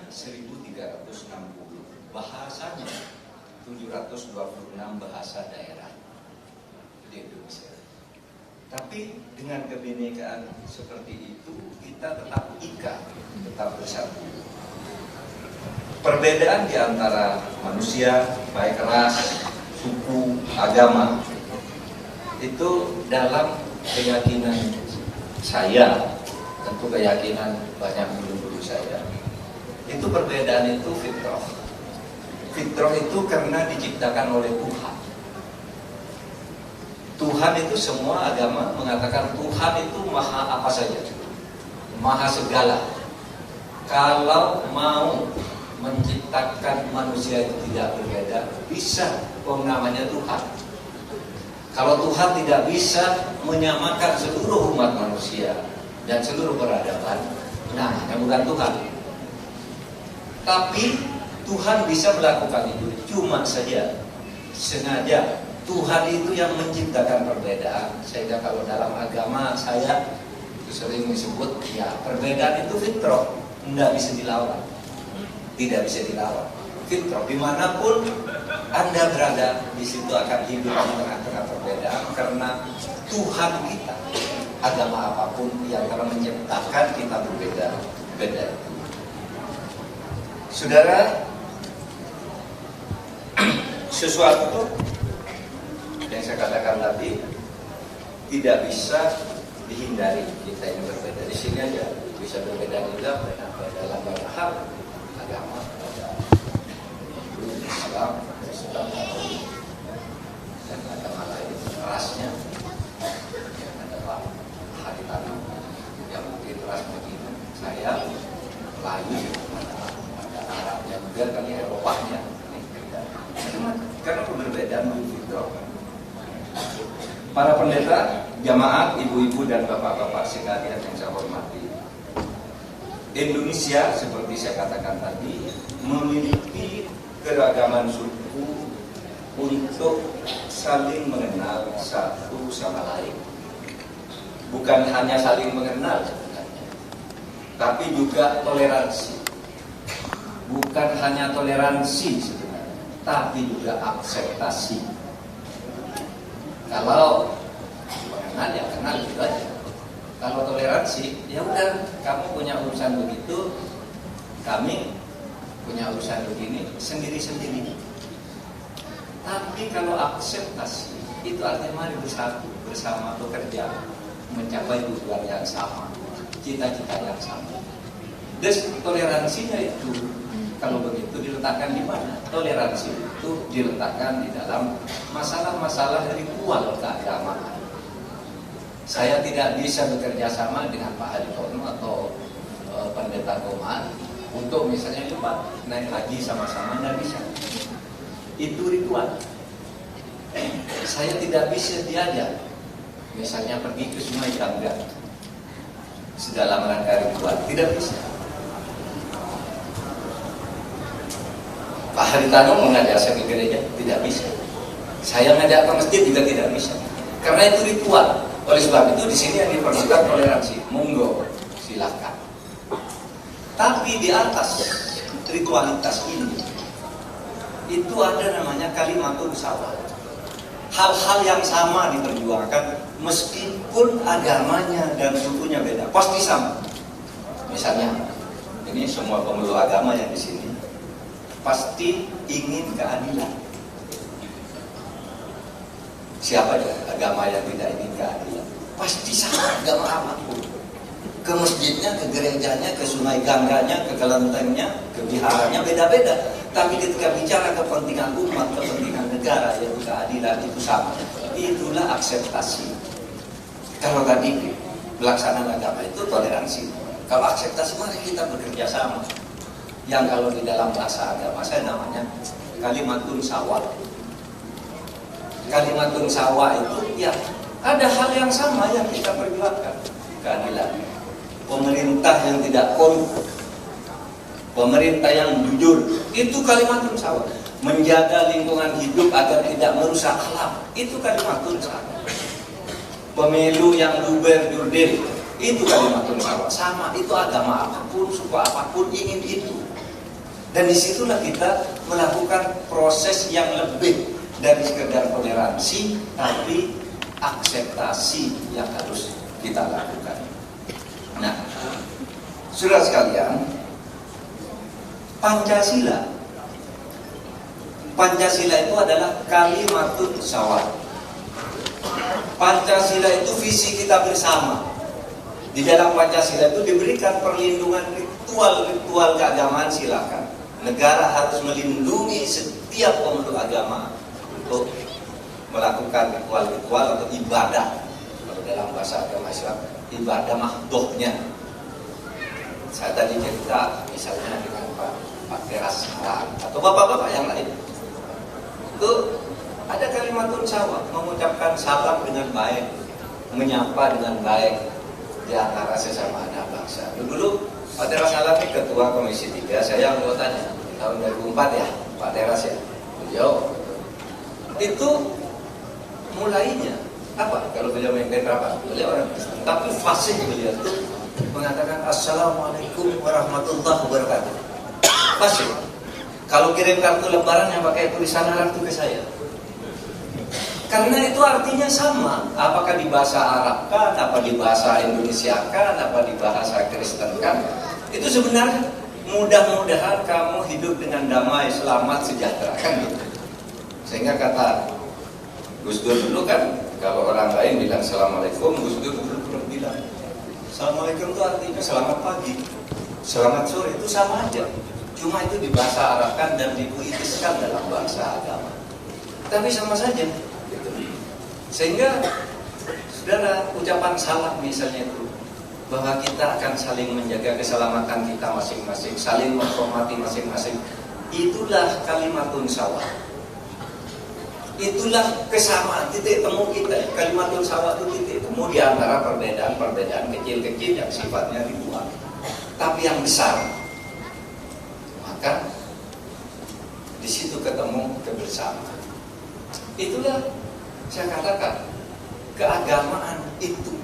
1360, bahasanya 726 bahasa daerah di Indonesia. Tapi dengan kebinekaan seperti itu kita tetap ikat, tetap bersatu. Perbedaan di antara manusia, baik ras, suku, agama, itu dalam keyakinan saya, tentu keyakinan banyak guru-guru saya, itu perbedaan itu fitrah. Fitrah itu karena diciptakan oleh Tuhan. Tuhan itu semua agama mengatakan Tuhan itu maha apa saja, maha segala. Kalau mau menciptakan manusia itu tidak berbeda, bisa, namanya Tuhan. Kalau Tuhan tidak bisa menyamakan seluruh umat manusia dan seluruh peradaban, nah yang bukan Tuhan. Tapi Tuhan bisa melakukan itu, cuma saja sengaja Tuhan itu yang menciptakan perbedaan. Sehingga kalau dalam agama saya itu sering disebut, ya perbedaan itu fitrah, tidak bisa dilawan, tidak bisa dilawan. Fitrah, dimanapun Anda berada, di situ akan hidup di tengah-tengah perbedaan karena Tuhan kita, agama apapun yang telah menciptakan kita berbeda-beda. Saudara, sesuatu yang saya katakan tadi tidak bisa dihindari. Kita ini berbeda di sini aja, bisa berbeda juga dalam banyak hal, agama, Islam, dan agama lain, rasnya, ada Pak Haritano yang mungkin ras begini, saya Melayu, ada Arabnya juga, kan Eropanya, karena perbedaan itu. Para pendeta, jamaat, ibu-ibu dan bapak-bapak sekalian yang saya hormati, Indonesia seperti saya katakan tadi memiliki keragaman suku untuk saling mengenal satu sama lain. Bukan hanya saling mengenal sebenarnya, tapi juga toleransi. Bukan hanya toleransi sebenarnya, tapi juga akseptasi. Kalau mengenal ya kenal gitu aja. Kalau toleransi, ya udah, kamu punya urusan begitu, kami punya urusan begini, sendiri-sendiri. Tapi kalau akseptasi, itu artinya mari bersatu, bersama bekerja, mencapai tujuan yang sama, cita-cita yang sama. Dan toleransinya itu, kalau begitu diletakkan di mana? Toleransi itu diletakkan di dalam masalah-masalah ritual keagamaan. Saya tidak bisa bekerja sama dengan Pak Haritono atau Pendeta Komar untuk misalnya lupa naik haji sama-sama, tidak bisa. Itu ritual. Saya tidak bisa diajak, misalnya pergi ke Sungai Gangga sedalam rangka ritual, tidak bisa. Pak Haritano mengajak saya ke gereja, tidak bisa. Saya mengajak ke masjid juga tidak bisa, karena itu ritual. Oleh sebab itu di sini yang diperlukan toleransi, monggo silakan. Tapi di atas ritualitas ini, itu ada namanya kalimatul sawah. Hal-hal yang sama diperjuangkan meskipun agamanya dan sukunya beda, pasti sama. Misalnya, ini semua pemeluk agama yang di sini pasti ingin keadilan. Siapa ya agama yang tidak ingin keadilan? Pasti sama agama apapun. Ke masjidnya, ke gerejanya, ke Sungai Gangganya, ke kelentengnya, ke biharanya beda-beda. Tapi ketika bicara kepentingan umat, kepentingan negara, yaitu keadilan, itu sama. Itulah akseptasi. Kalau tadi pelaksanaan agama itu toleransi. Kalau akseptasi, mari kita bekerja sama. Yang kalau di dalam bahasa agama saya namanya kalimatun sawah. Kalimatun sawah itu ya ada hal yang sama yang kita perjuangkan, keadilan. Pemerintah yang tidak korup, pemerintah yang jujur, itu kalimatun sawah. Menjaga lingkungan hidup agar tidak merusak alam, itu kalimatun sawah. Pemilu yang luber jurdil, itu kalimatun sawah. Sama, itu agama apapun, suku apapun ingin itu. Dan disitulah kita melakukan proses yang lebih dari sekedar toleransi, tapi akseptasi yang harus kita lakukan. Nah, saudara sekalian, Pancasila itu adalah kalimatun syawal. Pancasila itu visi kita bersama. Di dalam Pancasila itu diberikan perlindungan ritual keagamaan, silakan. Negara harus melindungi setiap pemeluk agama untuk melakukan ritual atau ibadah. Kalau dalam bahasa agama Islam, ibadah mahdohnya. Saya tadi cerita misalnya dengan Pak Teras atau bapak-bapak yang lain. Itu ada kalimatun syawal, mengucapkan salam dengan baik, menyapa dengan baik di antara sesama anak bangsa. Dulu Pak Teras ini ketua Komisi 3, saya anggotanya tahun 2004 ya, Pak Teras ya. Beliau itu mulainya apa? Kalau beliau memimpin rapat, beliau orang Kristen, tapi fasih beliau itu mengatakan Assalamualaikum warahmatullahi wabarakatuh. Fasih. Kalau kirim kartu lebaran yang pakai tulisan Arab itu ke saya. Karena itu artinya sama, apakah di bahasa Arab kan, apa di bahasa Indonesia kan, apa di bahasa Kristen kan. Itu sebenarnya mudah-mudahan kamu hidup dengan damai, selamat, sejahtera kan gitu. Sehingga kata Gus Dur dulu kan, kalau orang lain bilang Assalamualaikum, Gus Dur dulu bilang Assalamualaikum itu artinya selamat pagi, selamat sore, itu sama aja. Cuma itu di bahasa Arab kan dan dipuitiskan dalam bahasa agama. Tapi sama saja. Sehingga saudara, ucapan salam misalnya itu bahwa kita akan saling menjaga keselamatan kita masing-masing, saling menghormati masing-masing, itulah kalimatun syawal. Itulah kesamaan, titik temu kita. Kalimatun syawal itu titik temu di antara perbedaan kecil-kecil yang sifatnya ribuan, tapi yang besar. Maka di situ ketemu kebersamaan. Itulah saya katakan, keagamaan itu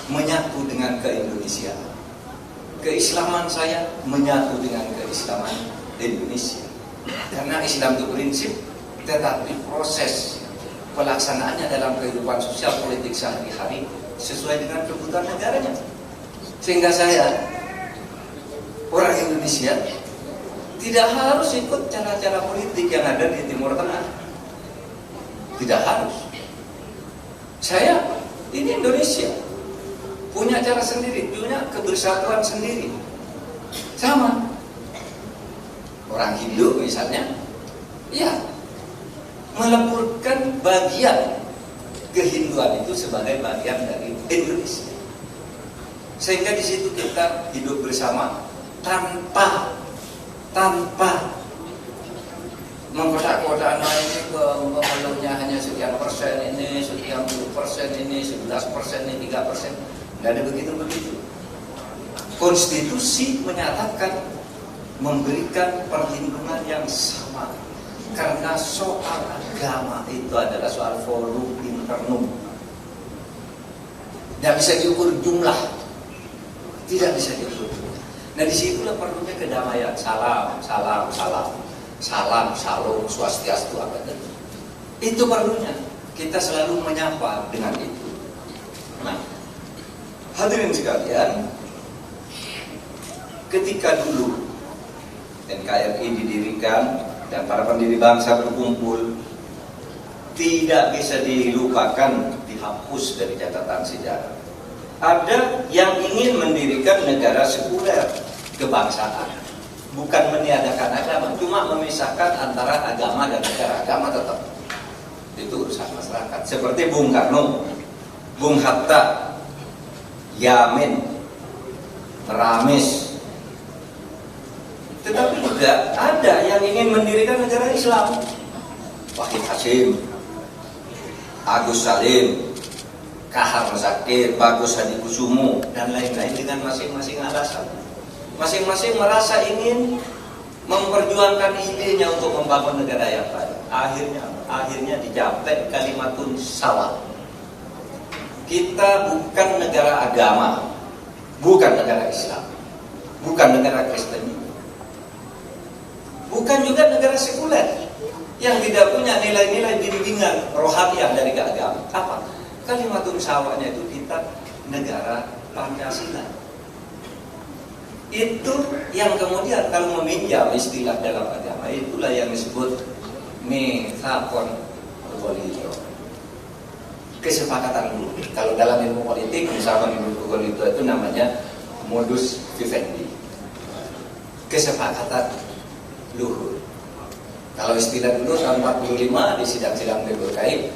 menyatu dengan keindonesiaan. Keislaman saya menyatu dengan keislaman Indonesia. Karena Islam itu prinsip, tetapi proses pelaksanaannya dalam kehidupan sosial politik sehari-hari sesuai dengan kebutuhan negaranya. Sehingga saya, orang Indonesia, tidak harus ikut cara-cara politik yang ada di Timur Tengah. Tidak harus. Saya, ini Indonesia, punya cara sendiri, punya kebersatuan sendiri. Sama. Orang Hindu misalnya, ya, meleburkan bagian kehinduan itu sebagai bagian dari Indonesia. Sehingga di situ kita hidup bersama tanpa mengkotak-kotak ini ke pemeluknya hanya sekian persen ini, sekian 10% ini, 11% ini, 3%. Tidak ada begitu-begitu. Konstitusi menyatakan memberikan perlindungan yang sama. Karena soal agama itu adalah soal forum internum. Tidak bisa diukur jumlah. Tidak bisa diukur jumlah. Nah disitulah perlunya kedamaian. Salam, shalom, swastiastu, abadi. Itu perlunya. Kita selalu menyapa dengan itu. Nah, hadirin sekalian, ketika dulu NKRI didirikan dan para pendiri bangsa berkumpul, tidak bisa dilupakan, dihapus dari catatan sejarah. Ada yang ingin mendirikan negara sekuler kebangsaan. Bukan meniadakan agama, cuma memisahkan antara agama dan negara. Agama tetap itu urusan masyarakat. Seperti Bung Karno, Bung Hatta, Yamin, Ramis. Tetapi juga ada yang ingin mendirikan negara Islam. Wahid Hasyim, Agus Salim, Kahar Zakir, Bagus Hadikusumo, dan lain-lain dengan masing-masing alasan. Masing-masing merasa ingin memperjuangkan idenya untuk membangun negara yang baik. Akhirnya dicapai kalimatun syawal. Kita bukan negara agama, bukan negara Islam, bukan negara Kristen, bukan juga negara sekuler yang tidak punya nilai-nilai bimbingan rohaniah dari keagamaan. Apa? Kalimatun sawahnya itu kita negara Pancasila. Itu yang kemudian kalau meminjam istilah dalam agama, itulah yang disebut methakon golito, kesepakatan dulu. Kalau dalam ilmu politik, misalnya ilmu golito itu namanya modus vivendi, kesepakatan luhur. Kalau istilah dulu tahun 45 di sidang-sidang PBKI,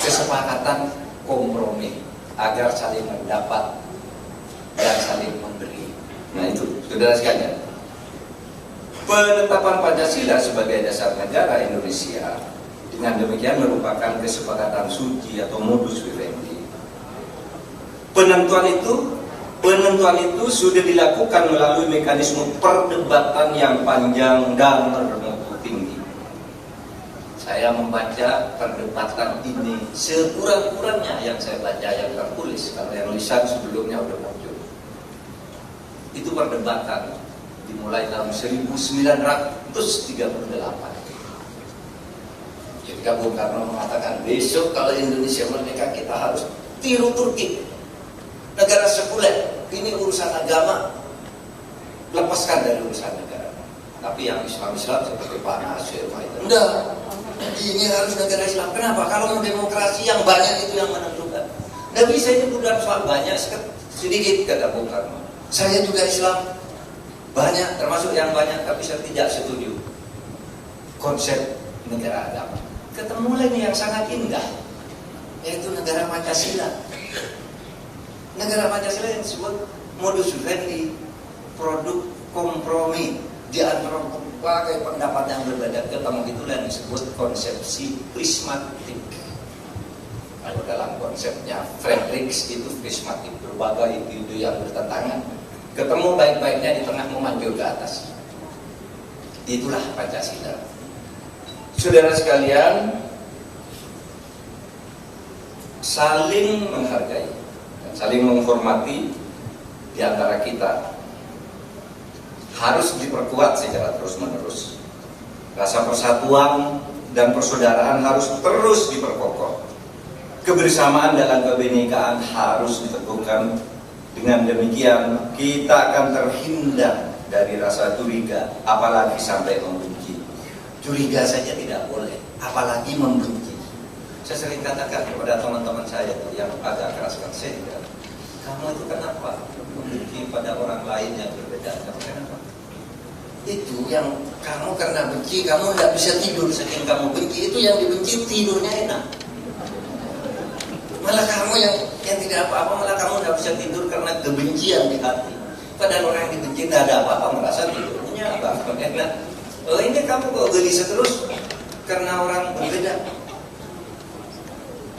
kesepakatan kompromi agar saling mendapat dan saling memberi. Nah itu, saudara sekalian, penetapan Pancasila sebagai dasar negara Indonesia dengan demikian merupakan kesepakatan suci atau modus vivendi. Penentuan itu sudah dilakukan melalui mekanisme perdebatan yang panjang dan bermutu tinggi. Saya membaca perdebatan ini sekurang-kurangnya yang saya baca yang tertulis, kalau yang lisan sebelumnya sudah muncul. Itu perdebatan dimulai tahun 1938. Ketika Bung Karno mengatakan besok kalau Indonesia merdeka kita harus tiru Turki, negara sekuler, ini urusan agama, lepaskan dari urusan negara. Tapi yang Islam seperti Pak Nasir, enggak, ini harus negara Islam. Kenapa? Kalau mau demokrasi yang banyak itu yang menentukan. Nggak bisa ini bukan soal banyak, sedikit, kata Bung Karno. Saya juga Islam, banyak, termasuk yang banyak, tapi saya tidak setuju konsep negara agama. Ketemu lagi yang sangat indah, yaitu negara Pancasila. Negara Pancasila yang disebut modus vivendi, produk kompromi di antara berbagai pendapat yang berbeda, ketemu itulah yang disebut konsepsi prismatik. Kalau dalam konsepnya Friedrichs itu prismatik, berbagai ide yang bertentangan, ketemu baik-baiknya di tengah memanjul ke atas. Itulah Pancasila. Saudara sekalian, saling menghargai dan saling menghormati di antara kita harus diperkuat secara terus-menerus. Rasa persatuan dan persaudaraan harus terus diperkokoh. Kebersamaan dalam kebinekaan harus diteguhkan. Dengan demikian kita akan terhindar dari rasa curiga, apalagi sampai membenci. Curiga saja tidak boleh, apalagi membenci. Saya sering katakan kepada teman-teman saya yang agak keraskan saya, kamu itu kenapa membenci pada orang lain yang berbeda? Kenapa? Itu yang kamu karena benci, kamu tidak bisa tidur saking kamu benci. Itu yang dibenci tidurnya enak. Malah kamu yang tidak apa-apa, malah kamu tidak bisa tidur karena kebencian di hati. Padahal orang yang dibenci tidak ada apa-apa, merasa tidurnya apa-apa enak. Oh ini kamu kok gelisah terus karena orang berbeda.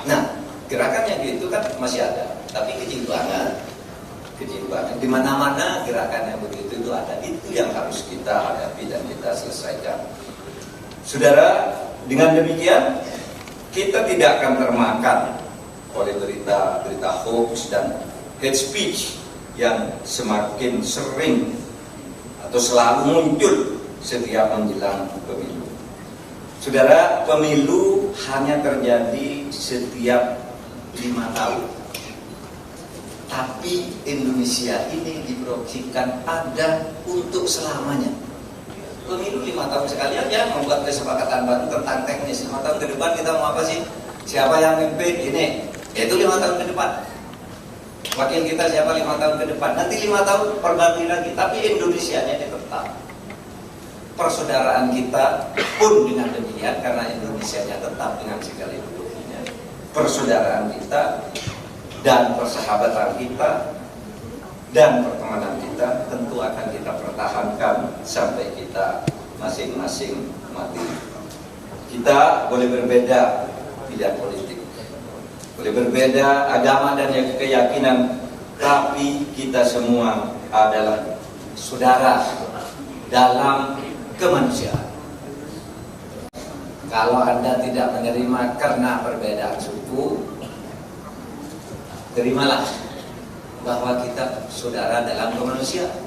Nah, gerakan yang gitu kan masih ada, tapi kecil banget. Di mana-mana gerakan yang begitu itu ada. Itu yang harus kita hadapi dan kita selesaikan. Saudara, dengan demikian kita tidak akan termakan oleh berita hoax dan hate speech yang semakin sering atau selalu muncul setiap menjelang pemilu. Saudara, pemilu hanya terjadi setiap 5 tahun. Tapi Indonesia ini diproyeksikan ada untuk selamanya. Pemilu 5 tahun sekali aja, membuat kesepakatan baru tentang teknis. 5 tahun ke depan kita mau apa sih? Siapa yang mimpin ini? Yaitu 5 tahun ke depan. Wakil kita siapa 5 tahun ke depan? Nanti 5 tahun perganti lagi. Tapi Indonesianya ini tetap. Persaudaraan kita pun dengan demikian, karena Indonesianya tetap dengan segala ideologinya. Persaudaraan kita dan persahabatan kita dan pertemanan kita tentu akan kita pertahankan sampai kita masing-masing mati. Kita boleh berbeda bidang politik, boleh berbeda agama dan keyakinan, tapi kita semua adalah saudara dalam kemanusiaan. Kalau Anda tidak menerima karena perbedaan suku, terimalah bahwa kita saudara dalam kemanusiaan.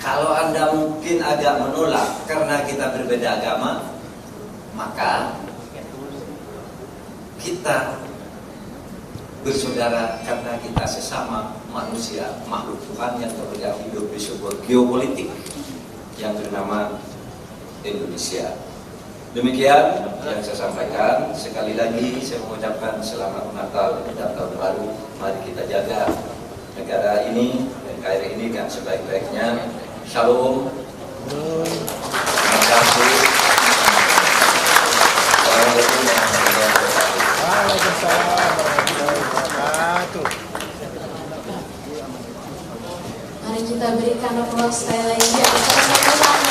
Kalau Anda mungkin agak menolak karena kita berbeda agama, maka kita bersaudara karena kita sesama manusia, makhluk Tuhan yang terjadi hidup di sebuah geopolitik yang bernama Indonesia. Demikian yang saya sampaikan. Sekali lagi saya mengucapkan selamat Natal dan Tahun Baru. Mari kita jaga negara ini, NKRI ini dengan sebaik-baiknya. Shalom. Terima kasih. Assalamualaikum warahmatullahi wabarakatuh. Waalaikumsalam warahmatullahi wabarakatuh. Mari kita berikan aplaus sekali lagi.